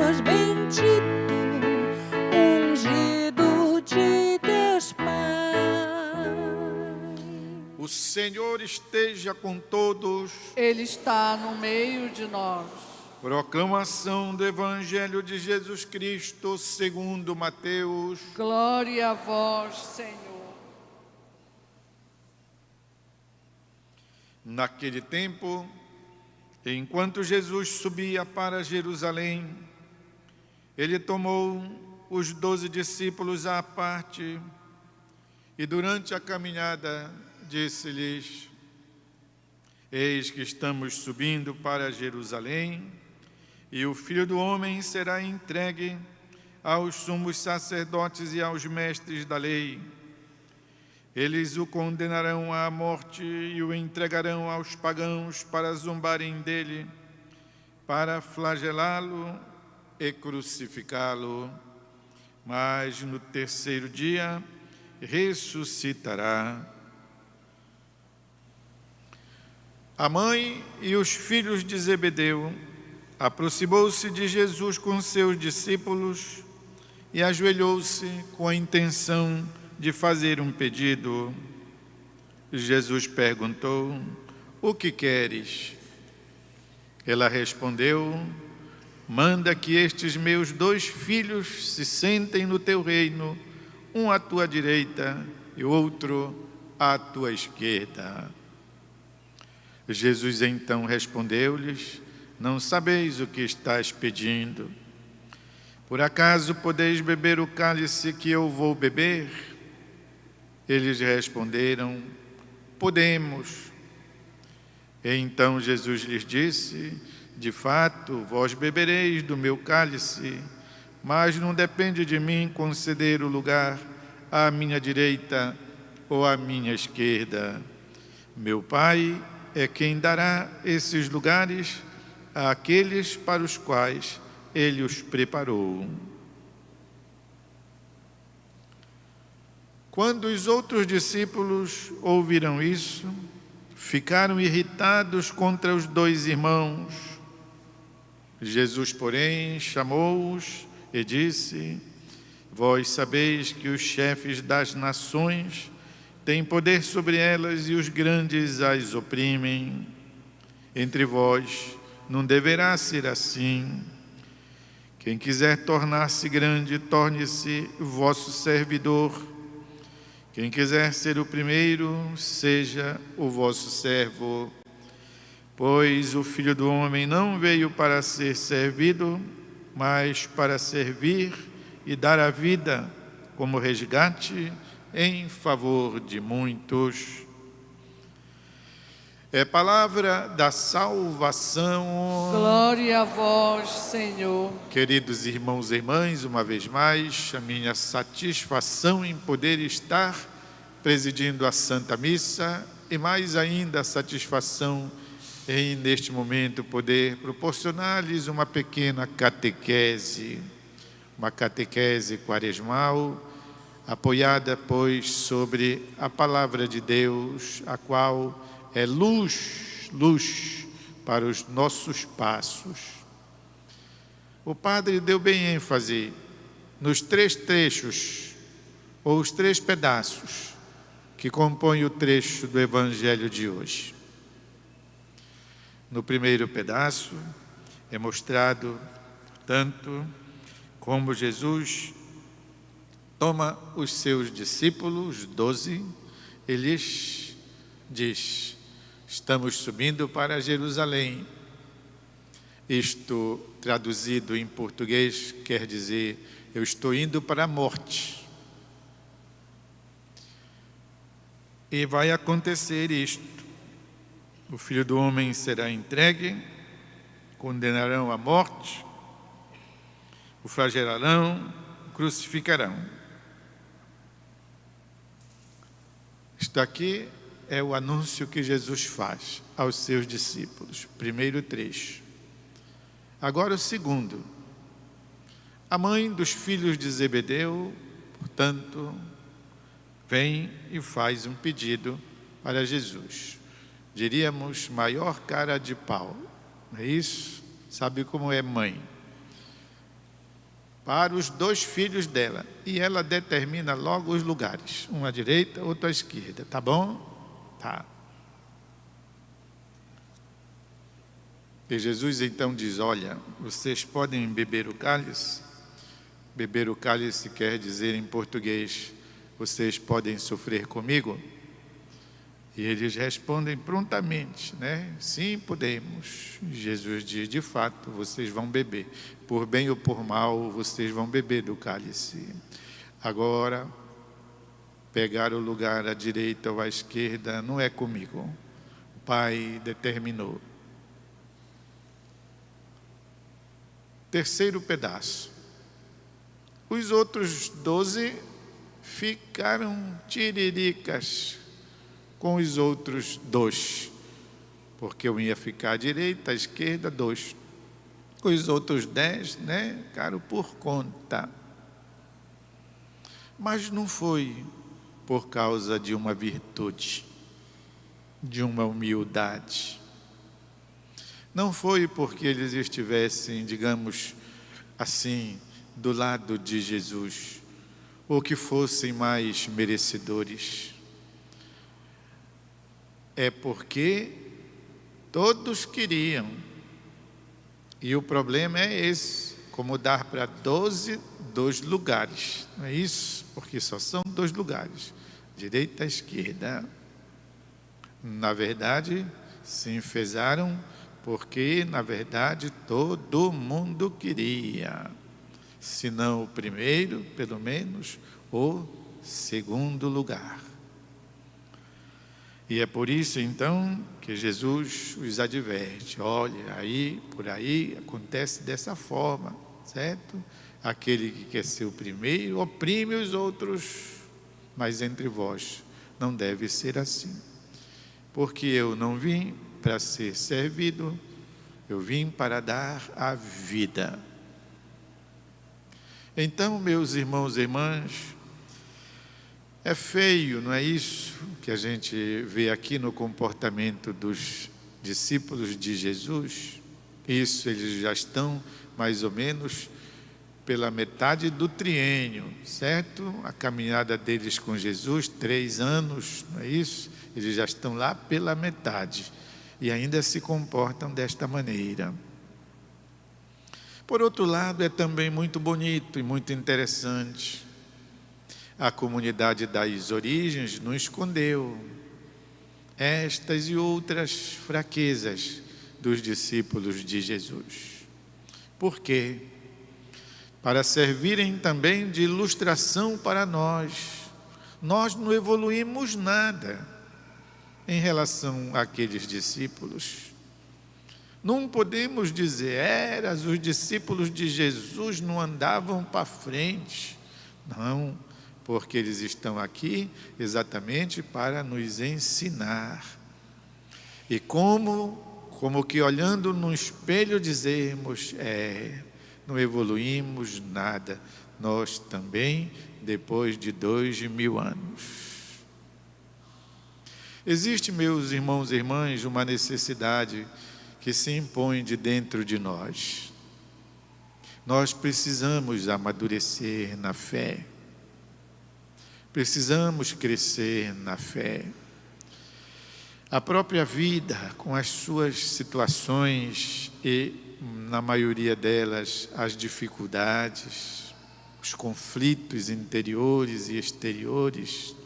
és bendito, ungido de Deus Pai. O Senhor esteja com todos. Ele está no meio de nós. Proclamação do Evangelho de Jesus Cristo segundo Mateus. Glória a vós, Senhor. Naquele tempo, enquanto Jesus subia para Jerusalém, ele tomou os 12 discípulos à parte e durante a caminhada disse-lhes: eis que estamos subindo para Jerusalém, e o Filho do Homem será entregue aos sumos sacerdotes e aos mestres da lei. Eles o condenarão à morte e o entregarão aos pagãos para zombarem dele, para flagelá-lo e crucificá-lo. Mas no terceiro dia ressuscitará. A mãe e os filhos de Zebedeu aproximou-se de Jesus com seus discípulos e ajoelhou-se com a intenção de fazer um pedido. Jesus perguntou: o que queres? Ela respondeu: manda que estes meus 2 filhos se sentem no teu reino, um à tua direita e outro à tua esquerda. Jesus então respondeu-lhes: não sabeis o que estáis pedindo. Por acaso podeis beber o cálice que eu vou beber? Eles responderam: podemos. E então Jesus lhes disse: de fato, vós bebereis do meu cálice, mas não depende de mim conceder o lugar à minha direita ou à minha esquerda. Meu Pai é quem dará esses lugares àqueles para os quais Ele os preparou. Quando os outros discípulos ouviram isso, ficaram irritados contra os 2 irmãos. Jesus, porém, chamou-os e disse: vós sabeis que os chefes das nações têm poder sobre elas e os grandes as oprimem. Entre vós não deverá ser assim. Quem quiser tornar-se grande, torne-se vosso servidor. Quem quiser ser o primeiro, seja o vosso servo. Pois o Filho do Homem não veio para ser servido, mas para servir e dar a vida como resgate em favor de muitos. É palavra da salvação. Glória a vós, Senhor. Queridos irmãos e irmãs, uma vez mais, a minha satisfação em poder estar presidindo a Santa Missa e mais ainda a satisfação em, neste momento, poder proporcionar-lhes uma pequena catequese, uma catequese quaresmal, apoiada, pois, sobre a palavra de Deus, a qual é luz para os nossos passos. O padre deu bem ênfase nos 3 trechos, ou os 3 pedaços, que compõem o trecho do Evangelho de hoje. No primeiro pedaço é mostrado tanto como Jesus toma os seus discípulos, 12, e lhes diz: estamos subindo para Jerusalém. Isto, traduzido em português, quer dizer: eu estou indo para a morte. E vai acontecer isto. O Filho do Homem será entregue, condenarão à morte, o flagelarão, o crucificarão. Isto aqui é o anúncio que Jesus faz aos seus discípulos. Primeiro trecho. Agora o segundo. A mãe dos filhos de Zebedeu, portanto, vem e faz um pedido para Jesus. Diríamos, maior cara de pau. Não é isso? Sabe como é mãe? para os 2 filhos dela. E ela determina logo os lugares, um à direita, outro à esquerda. Tá bom? Tá. E Jesus então diz: olha, vocês podem beber o cálice? Beber o cálice quer dizer em português: vocês podem sofrer comigo? E eles respondem prontamente, né? Sim, podemos. Jesus diz: de fato, vocês vão beber. Por bem ou por mal, vocês vão beber do cálice. Agora, pegar o lugar à direita ou à esquerda não é comigo. O Pai determinou. Terceiro pedaço. Os outros 12 ficaram tiriricas com os outros 2, porque um ia ficar à direita, à esquerda, 2. Os outros 10, né, ficaram por conta. Mas não foi por causa de uma virtude, de uma humildade. Não foi porque eles estivessem, digamos assim, do lado de Jesus, ou que fossem mais merecedores. É porque todos queriam. E o problema é esse: como dar para 12, 2 lugares. Não é isso? Porque só são 2 lugares, direita e esquerda. Na verdade, se enfesaram porque, na verdade, todo mundo queria. Se não o primeiro, pelo menos o segundo lugar. E é por isso, então, que Jesus os adverte: olha, aí, por aí, acontece dessa forma, certo? Aquele que quer ser o primeiro oprime os outros, mas entre vós não deve ser assim. Porque eu não vim para ser servido, eu vim para dar a vida. Então, meus irmãos e irmãs, é feio, não é isso que a gente vê aqui no comportamento dos discípulos de Jesus? Isso, eles já estão mais ou menos pela metade do triênio, certo? A caminhada deles com Jesus, 3 anos, não é isso? Eles já estão lá pela metade e ainda se comportam desta maneira. Por outro lado, é também muito bonito e muito interessante. A comunidade das origens não escondeu estas e outras fraquezas dos discípulos de Jesus. Por quê? Para servirem também de ilustração para nós. Nós não evoluímos nada em relação àqueles discípulos. Não podemos dizer: os discípulos de Jesus não andavam para frente. Não, porque eles estão aqui exatamente para nos ensinar. E como que olhando no espelho dizemos: não evoluímos nada, nós também, depois de 2000 anos. Existe, meus irmãos e irmãs, uma necessidade que se impõe de dentro de nós. Nós precisamos amadurecer na fé. Precisamos crescer na fé. A própria vida, com as suas situações e, na maioria delas, as dificuldades, os conflitos interiores e exteriores,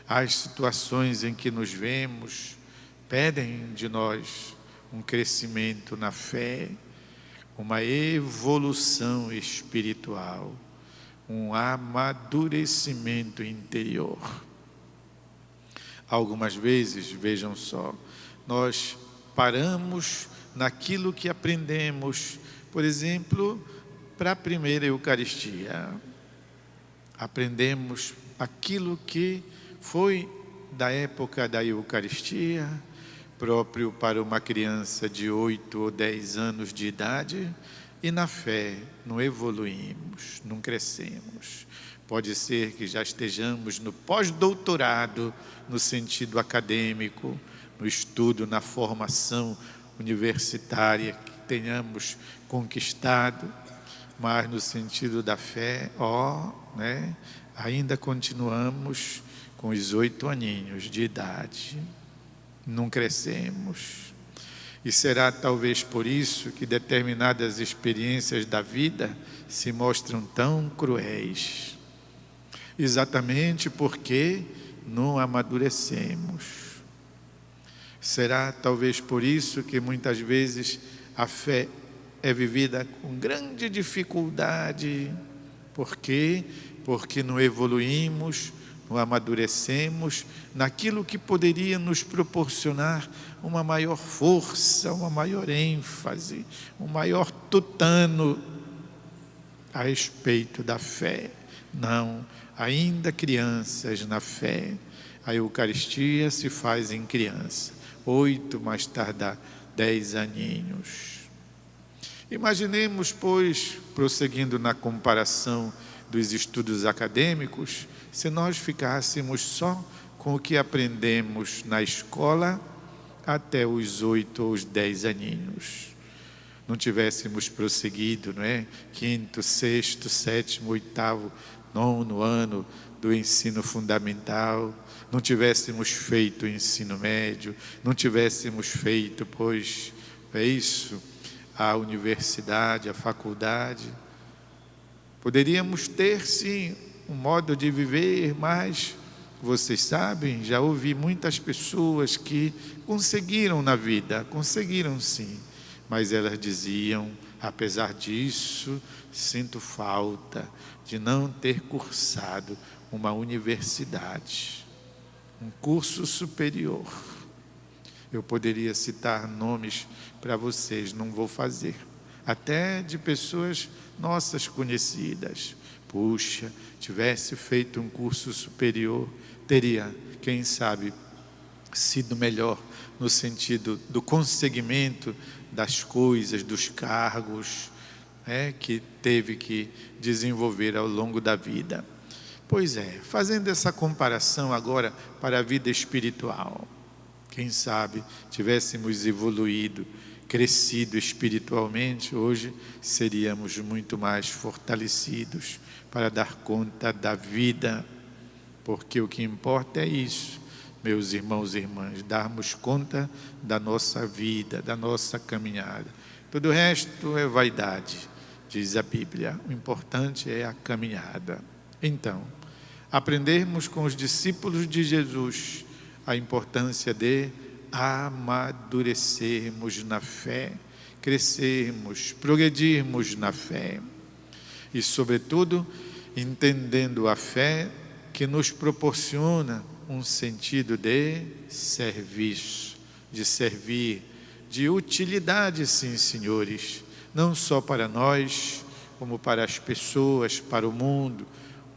as situações em que nos vemos, pedem de nós um crescimento na fé, uma evolução espiritual, um amadurecimento interior. Algumas vezes, vejam só, nós paramos naquilo que aprendemos, por exemplo, para a primeira Eucaristia. Aprendemos aquilo que foi da época da Eucaristia, próprio para uma criança de 8 ou 10 anos de idade, e na fé não evoluímos, não crescemos. Pode ser que já estejamos no pós-doutorado, no sentido acadêmico, no estudo, na formação universitária que tenhamos conquistado, mas no sentido da fé, né? Ainda continuamos com os 8 aninhos de idade, não crescemos. E será talvez por isso que determinadas experiências da vida se mostram tão cruéis. Exatamente porque não amadurecemos. Será talvez por isso que muitas vezes a fé é vivida com grande dificuldade. Por quê? Porque não evoluímos, não amadurecemos naquilo que poderia nos proporcionar uma maior força, uma maior ênfase, um maior tutano a respeito da fé. Não, ainda crianças na fé. A Eucaristia se faz em criança, 8, mais tardar 10 aninhos. Imaginemos, pois, prosseguindo na comparação dos estudos acadêmicos, se nós ficássemos só com o que aprendemos na escola até os 8 ou os 10 aninhos. Não tivéssemos prosseguido, não é? 5º, 6º, 7º, 8º, 9º ano do ensino fundamental, não tivéssemos feito o ensino médio, não tivéssemos feito, pois, é isso, a universidade, a faculdade. Poderíamos ter, sim, um modo de viver, mas vocês sabem, já ouvi muitas pessoas que conseguiram na vida, conseguiram sim, mas elas diziam, apesar disso, sinto falta de não ter cursado uma universidade, um curso superior. Eu poderia citar nomes para vocês, não vou fazer, até de pessoas nossas conhecidas. Puxa, tivesse feito um curso superior, teria, quem sabe, sido melhor no sentido do conseguimento das coisas, dos cargos, que teve que desenvolver ao longo da vida. Pois é, fazendo essa comparação agora para a vida espiritual, quem sabe tivéssemos evoluído, crescido espiritualmente, hoje seríamos muito mais fortalecidos para dar conta da vida, porque o que importa é isso, meus irmãos e irmãs, darmos conta da nossa vida, da nossa caminhada. Todo o resto é vaidade, diz a Bíblia, o importante é a caminhada. Então, aprendermos com os discípulos de Jesus a importância de amadurecermos na fé, crescermos, progredirmos na fé e, sobretudo, entendendo a fé que nos proporciona um sentido de serviço, de servir, de utilidade, sim, senhores, não só para nós, como para as pessoas, para o mundo,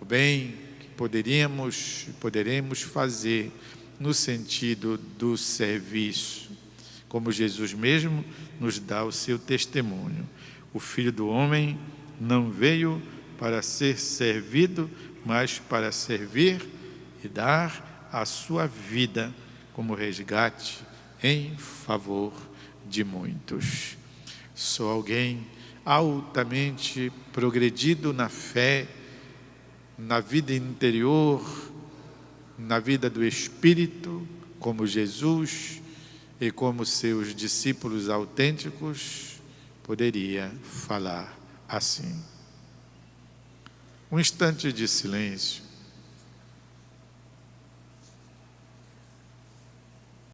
o bem que poderemos fazer no sentido do serviço, como Jesus mesmo nos dá o seu testemunho. O Filho do Homem não veio para ser servido, mas para servir e dar a sua vida como resgate em favor de muitos. Sou alguém altamente progredido na fé, na vida interior, na vida do Espírito, como Jesus e como seus discípulos autênticos, poderia falar assim. Um instante de silêncio